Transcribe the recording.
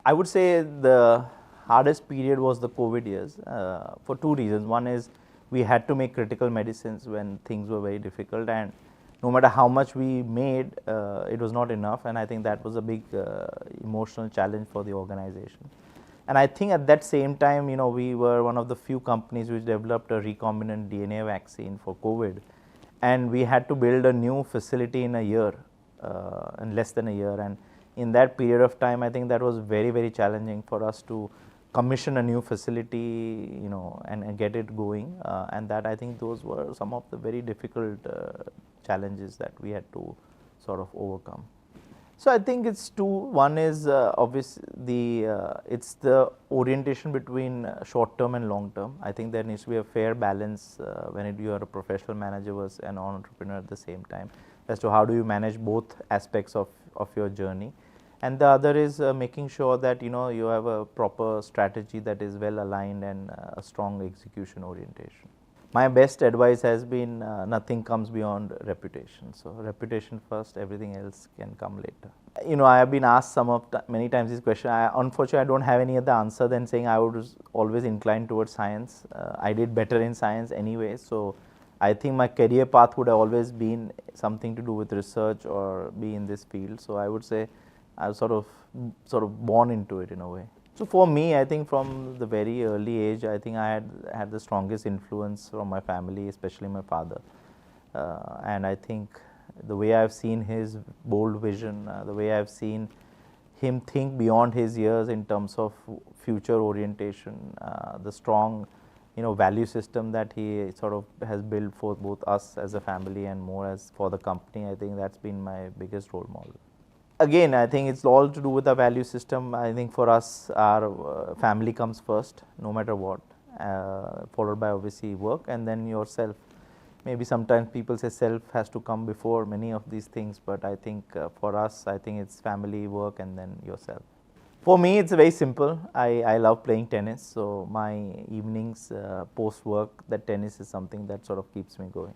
I would say the hardest period was the COVID years for two reasons. One is we had to make critical medicines when things were very difficult, and no matter how much we made, it was not enough, and I think that was a big emotional challenge for the organization. And I think at that same time, we were one of the few companies which developed a recombinant DNA vaccine for COVID, and we had to build a new facility in a year, in less than a year. And in that period of time, I think that was very, very challenging for us to commission a new facility, and get it going. And that, I think, those were some of the very difficult challenges that we had to sort of overcome. So I think it's two. One is obviously it's the orientation between short term and long term. I think there needs to be a fair balance when you are a professional manager versus an entrepreneur at the same time, as to how do you manage both aspects of your journey. And the other is making sure that you have a proper strategy that is well aligned and a strong execution orientation. My best advice has been nothing comes beyond reputation. So reputation first, everything else can come later. I have been asked many times this question. Unfortunately, I don't have any other answer than saying I was always inclined towards science. I did better in science anyway, so I think my career path would have always been something to do with research or be in this field. So I would say I was sort of born into it in a way. So for me, I think from the very early age, I think I had the strongest influence from my family, especially my father. And I think the way I've seen his bold vision, the way I've seen him think beyond his years in terms of future orientation, the strong value system that he sort of has built for both us as a family and more as for the company, I think that's been my biggest role model. Again, I think it's all to do with the value system. I think for us, our family comes first, no matter what, followed by obviously work and then yourself. Maybe sometimes people say self has to come before many of these things, but I think for us, I think it's family, work, and then yourself. For me, it's very simple. I love playing tennis, so my evenings post work, that tennis is something that sort of keeps me going.